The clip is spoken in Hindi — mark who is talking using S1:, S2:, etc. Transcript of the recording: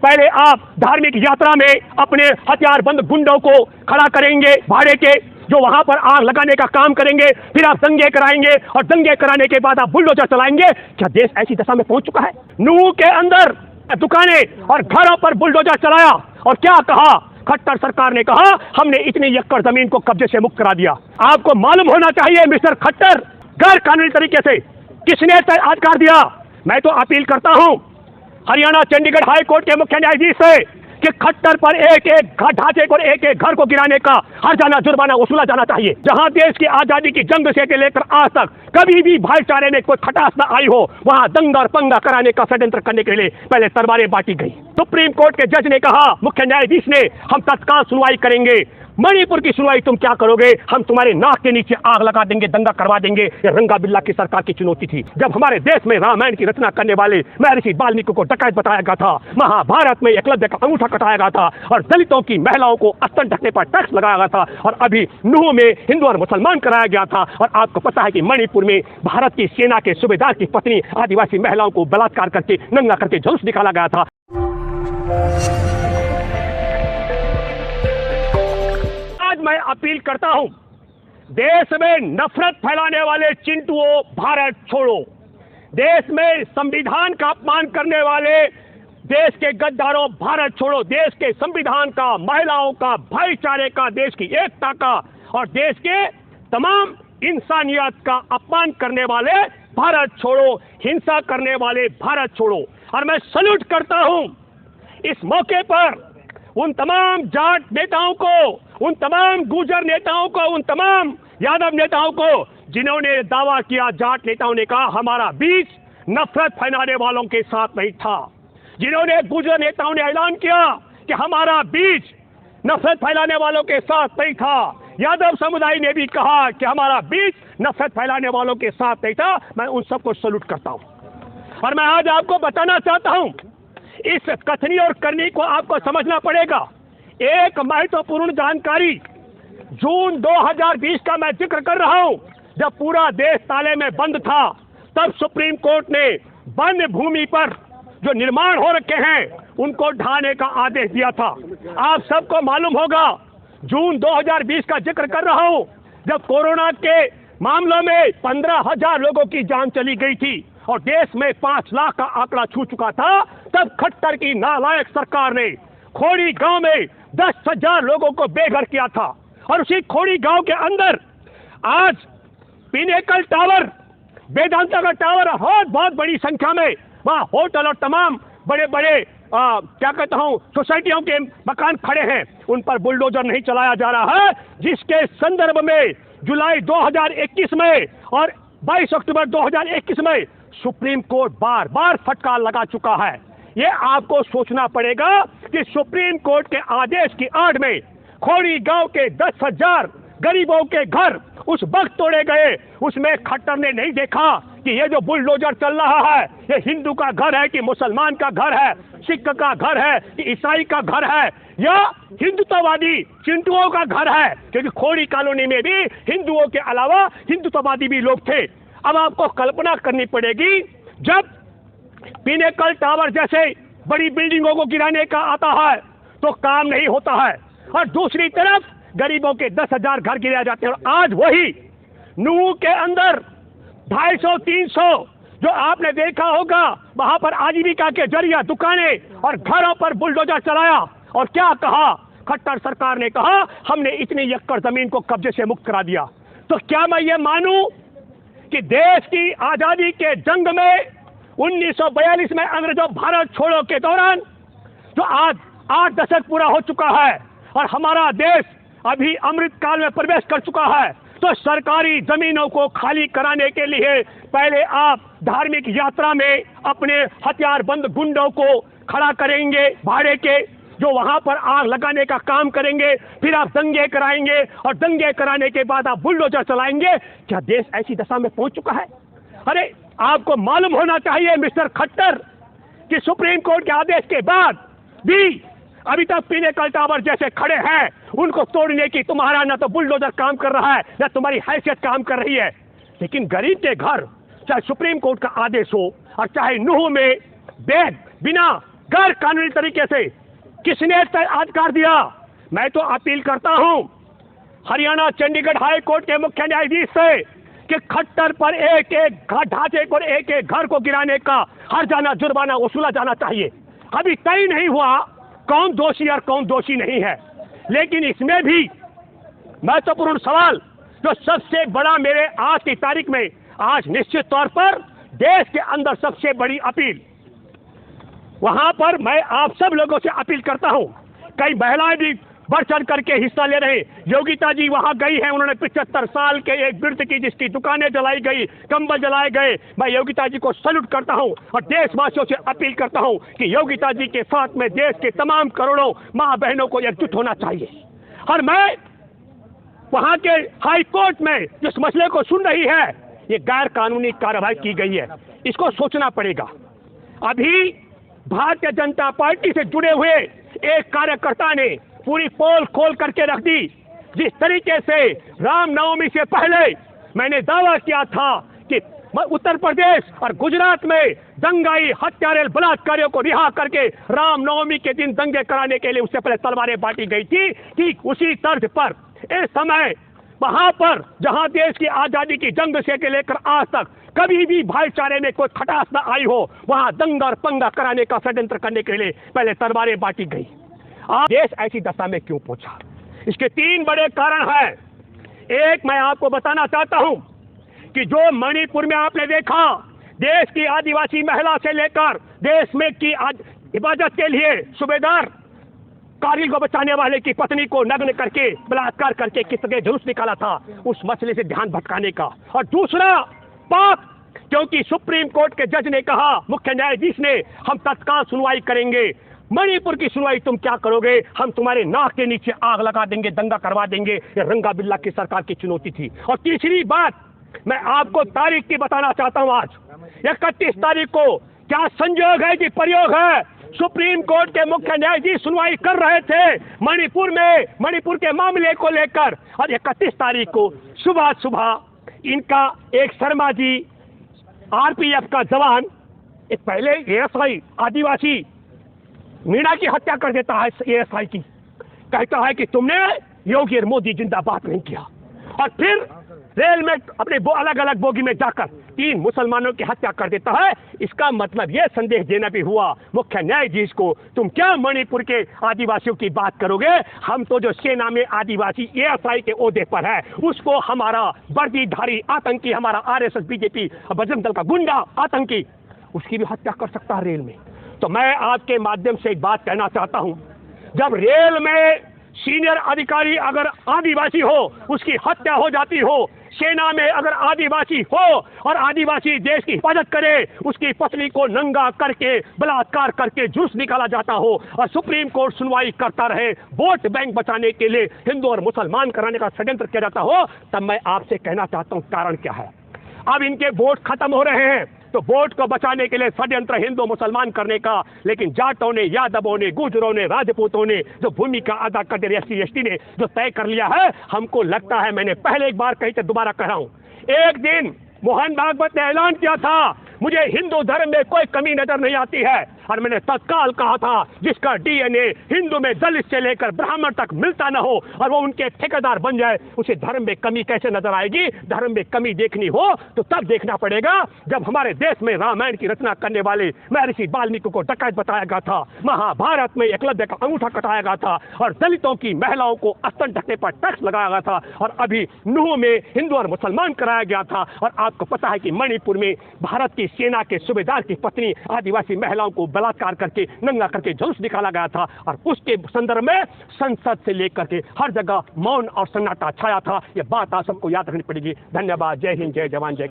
S1: पहले आप धार्मिक यात्रा में अपने हथियारबंद गुंडों को खड़ा करेंगे भाड़े के, जो वहां पर आग लगाने का काम करेंगे, फिर आप दंगे कराएंगे और दंगे कराने के बाद आप बुलडोजर चलाएंगे। क्या देश ऐसी दशा में पहुंच चुका है? नूह के अंदर दुकानें और घरों पर बुलडोजर चलाया और क्या कहा? खट्टर सरकार ने कहा हमने इतनी एकड़ जमीन को कब्जे से मुक्त करा दिया। आपको मालूम होना चाहिए मिस्टर खट्टर, गैर कानूनी तरीके से किसने अधिकार दिया? मैं तो अपील करता हूं हरियाणा चंडीगढ़ हाई कोर्ट के मुख्य न्यायाधीश से कि खट्टर पर एक एक ढांचे को, एक एक घर को गिराने का हर जाना जुर्माना वसूला जाना चाहिए। जहां देश की आजादी की जंग से लेकर आज तक कभी भी भाईचारे में कोई खटास न आई हो, वहां दंगा और पंगा कराने का षड्यंत्र करने के लिए पहले तलवारें बांटी गई। सुप्रीम कोर्ट के जज ने कहा, मुख्य न्यायाधीश ने, हम तत्काल सुनवाई करेंगे। मणिपुर की सुनवाई तुम क्या करोगे? हम तुम्हारे नाक के नीचे आग लगा देंगे, दंगा करवा देंगे। ये रंगा बिल्ला की सरकार की चुनौती थी। जब हमारे देश में रामायण की रचना करने वाले महर्षि वाल्मीकि को डकैत बताया गया था, महाभारत में एकलव्य का अंगूठा कटाया गया था और दलितों की महिलाओं को स्तन ढकने पर टैक्स लगाया गया था, और अभी नूह में हिंदू और मुसलमान कराया गया था। और आपको पता है कि मणिपुर में भारत की सेना के सूबेदार की पत्नी आदिवासी महिलाओं को बलात्कार करके नंगा करके जुलूस निकाला गया था। मैं अपील करता हूं, देश में नफरत फैलाने वाले चिंटुओं भारत छोड़ो। देश में संविधान का अपमान करने वाले देश के गद्दारों भारत छोड़ो। देश के संविधान का, महिलाओं का, भाईचारे का, देश की एकता का और देश के तमाम इंसानियत का अपमान करने वाले भारत छोड़ो, हिंसा करने वाले भारत छोड़ो। और मैं सल्यूट करता हूं इस मौके पर उन तमाम जाट नेताओं को, उन तमाम गुर्जर नेताओं को, उन तमाम यादव नेताओं को जिन्होंने दावा किया, जाट नेताओं ने कहा हमारा बीच नफरत फैलाने वालों के साथ नहीं था। जिन्होंने गुर्जर नेताओं ने ऐलान किया कि हमारा बीच नफरत फैलाने वालों के साथ नहीं था। यादव समुदाय ने भी कहा कि हमारा बीच नफरत फैलाने वालों के साथ नहीं था। मैं उन सबको सल्यूट करता हूं। और मैं आज आपको बताना चाहता हूं, इस कथनी और करनी को आपको समझना पड़ेगा। एक महत्वपूर्ण जानकारी, जून 2020 का मैं जिक्र कर रहा हूं, जब पूरा देश ताले में बंद था, तब सुप्रीम कोर्ट ने वन भूमि पर जो निर्माण हो रखे हैं उनको ढाने का आदेश दिया था। आप सबको मालूम होगा, जून 2020 का जिक्र कर रहा हूं, जब कोरोना के मामलों में 15,000 लोगों की जान चली गई थी और देश में 5 लाख का आंकड़ा छू चुका था, तब खट्टर की नालायक सरकार ने खोड़ी गांव में 10,000 लोगों को बेघर किया था। और उसी खोड़ी गांव के अंदर आज पिनेकल टावर, वेदांता का टावर, बहुत बड़ी संख्या में वहां होटल और तमाम बड़े बड़े क्या कहता हूं सोसाइटियों के मकान खड़े हैं। उन पर बुलडोजर नहीं चलाया जा रहा है, जिसके संदर्भ में जुलाई 2021 में और 22 अक्टूबर 2021 में सुप्रीम कोर्ट बार बार फटकार लगा चुका है। ये आपको सोचना पड़ेगा कि सुप्रीम कोर्ट के आदेश की आड़ में खोड़ी गांव के 10,000 गरीबों के घर उस वक्त तोड़े गए। उसमें खट्टर ने नहीं देखा कि ये जो बुलडोजर चल रहा है ये हिंदू का घर है कि मुसलमान का घर है, सिख का घर है कि ईसाई का घर है, या हिंदुत्ववादी चिंटुओं का घर है, क्योंकि खोड़ी कॉलोनी में भी हिंदुओं के अलावा हिंदुत्ववादी भी लोग थे। अब आपको कल्पना करनी पड़ेगी, जब पिनेकल टावर जैसे बड़ी बिल्डिंगों को गिराने का आता है तो काम नहीं होता है, और दूसरी तरफ गरीबों के 10,000 घर गिराए जाते हैं। और आज वही नूह के अंदर 250-300 जो आपने देखा होगा, वहां पर आजीविका के जरिए दुकानें और घरों पर बुलडोजर चलाया और क्या कहा? खट्टर सरकार ने कहा हमने इतनी एकड़ जमीन को कब्जे से मुक्त करा दिया। तो क्या मैं ये मानूं कि देश की आजादी के जंग में 1942 में अंग्रेजों भारत छोड़ो के दौरान जो आज 8 दशक पूरा हो चुका है और हमारा देश अभी अमृत काल में प्रवेश कर चुका है, तो सरकारी जमीनों को खाली कराने के लिए पहले आप धार्मिक यात्रा में अपने हथियारबंद गुंडों को खड़ा करेंगे भाड़े के, जो वहां पर आग लगाने का काम करेंगे, फिर आप दंगे कराएंगे और दंगे कराने के बाद आप बुलडोजर चलाएंगे। क्या देश ऐसी दशा में पहुंच चुका है? अरे आपको मालूम होना चाहिए मिस्टर खट्टर कि सुप्रीम कोर्ट के आदेश के बाद भी अभी तक पिनेकल टावर जैसे खड़े हैं, उनको तोड़ने की तुम्हारा ना तो बुलडोजर काम कर रहा है ना तुम्हारी हैसियत काम कर रही है। लेकिन गरीब के घर, चाहे सुप्रीम कोर्ट का आदेश हो और चाहे नूह में बिना गैर कानूनी तरीके से किसने अधिकार दिया? मैं तो अपील करता हूं हरियाणा चंडीगढ़ हाई कोर्ट के मुख्य न्यायाधीश से कि खट्टर पर एक एक ढांचे को, एक एक घर को गिराने का हर जाना जुर्माना वसूला जाना चाहिए। अभी तय नहीं हुआ कौन दोषी और कौन दोषी नहीं है, लेकिन इसमें भी महत्वपूर्ण सवाल जो सबसे बड़ा मेरे आज की तारीख में, आज निश्चित तौर पर देश के अंदर सबसे बड़ी अपील, वहां पर मैं आप सब लोगों से अपील करता हूं, कई महिलाएं भी बढ़ चढ़ करके हिस्सा ले रहे। योगिता जी वहां गई हैं, उन्होंने 75 साल के एक वृद्ध की जिसकी दुकानें जलाई गई, कंबल जलाए गए, मैं योगिता जी को सैल्यूट करता हूं और देशवासियों से अपील करता हूं कि योगिता जी के साथ में देश के तमाम करोड़ों मां बहनों को एकजुट होना चाहिए। और मैं वहां के हाई कोर्ट में जिस मसले को सुन रही है, ये गैर कानूनी कार्रवाई की गई है, इसको सोचना पड़ेगा। अभी भारतीय जनता पार्टी से जुड़े हुए एक कार्यकर्ता ने पूरी पोल खोल करके रख दी। जिस तरीके से रामनवमी से पहले मैंने दावा किया था कि उत्तर प्रदेश और गुजरात में दंगाई हत्यारे बलात्कारियों को रिहा करके रामनवमी के दिन दंगे कराने के लिए उससे पहले तलवारें बांटी गई थी, ठीक उसी तर्ज पर इस समय वहां पर जहां देश की आजादी की जंग से लेकर आज तक कभी भी भाईचारे में कोई खटास न आई हो, वहां दंगा और पंगा कराने का षड्यंत्र करने के लिए पहले तलवारें बांटी गई। आज देश ऐसी दशा में क्यों पहुंचा? इसके 3 बड़े कारण हैं। एक मैं आपको बताना चाहता हूं कि जो मणिपुर में आपने देखा, देश की आदिवासी महिला से लेकर देश में की हिफाजत के लिए सूबेदार कारगिल को बचाने वाले की पत्नी को नग्न करके बलात्कार करके किस तरह जुलूस निकाला था, उस मसले से ध्यान भटकाने का। और दूसरा पाक, क्योंकि सुप्रीम कोर्ट के जज ने कहा, मुख्य न्यायाधीश ने, हम तत्काल सुनवाई करेंगे, मणिपुर की सुनवाई तुम क्या करोगे, हम तुम्हारे नाक के नीचे आग लगा देंगे, दंगा करवा देंगे। ये रंगा बिल्ला की सरकार की चुनौती थी। और तीसरी बात मैं आपको तारीख की बताना चाहता हूं, आज 31 तारीख को क्या संयोग है कि प्रयोग है, सुप्रीम कोर्ट के मुख्य न्यायाधीश सुनवाई कर रहे थे मणिपुर में, मणिपुर के मामले को लेकर, और 31 तारीख को सुबह सुबह इनका एक शर्मा जी आरपीएफ का जवान, एक पहले एएसआई आदिवासी मीणा की हत्या कर देता है एएसआई की, कहता है कि तुमने योगी और मोदी जिंदाबाद नहीं किया, और फिर रेल में अपने अलग अलग बोगी में जाकर 3 मुसलमानों की हत्या कर देता है। इसका मतलब यह संदेश देना भी हुआ मुख्य न्यायाधीश को, तुम क्या मणिपुर के आदिवासियों की बात करोगे, हम तो जो सेना में आदिवासी एएसआई के ओहदे पर है, उसको हमारा वर्दीधारी आतंकी, हमारा आरएसएस बीजेपी बजरंग दल का गुंडा आतंकी, उसकी भी हत्या कर सकता है रेल में। तो मैं आपके माध्यम से एक बात कहना चाहता हूं, जब रेल में सीनियर अधिकारी अगर आदिवासी हो, उसकी हत्या हो जाती हो, सेना में अगर आदिवासी हो और आदिवासी देश की हिफाजत करे, उसकी पत्नी को नंगा करके बलात्कार करके जुलूस निकाला जाता हो, और सुप्रीम कोर्ट सुनवाई करता रहे, वोट बैंक बचाने के लिए हिंदू और मुसलमान कराने का षड्यंत्र किया जाता हो, तब मैं आपसे कहना चाहता हूं कारण क्या है। अब इनके वोट खत्म हो रहे हैं, तो वोट को बचाने के लिए षड्यंत्र हिंदू मुसलमान करने का, लेकिन जाटों ने, यादवों ने, गुजरों ने, राजपूतों ने जो भूमिका अदा कर दी, एससी एसटी ने जो तय कर लिया है, हमको लगता है, मैंने पहले एक बार कही थी, दोबारा कह रहा हूं, एक दिन मोहन भागवत ने ऐलान किया था, मुझे हिंदू धर्म में कोई कमी नजर नहीं आती है, और मैंने तत्काल कहा था जिसका डीएनए हिंदू में दलित से लेकर ब्राह्मण तक मिलता न हो और वो उनके ठेकेदार बन जाए, उसे धर्म में कमी कैसे नजर आएगी। धर्म में कमी देखनी हो तो तब देखना पड़ेगा जब हमारे देश में रामायण की रचना करने वाले महर्षि वाल्मीकि को डकैत बताया गया था, महाभारत में एकलव्य का अंगूठा कटाया गया था, और दलितों की महिलाओं को स्तन ढकने पर टैक्स लगाया गया था, और अभी नूह में हिंदू और मुसलमान कराया गया था। और आपको पता है कि मणिपुर में भारत की सेना के सूबेदार की पत्नी आदिवासी महिलाओं को बलात्कार करके नंगा करके जुलूस निकाला गया था, और उसके संदर्भ में संसद से लेकर के हर जगह मौन और सन्नाटा छाया था। यह बात आप सबको याद रखनी पड़ेगी। धन्यवाद। जय हिंद, जय जवान, जय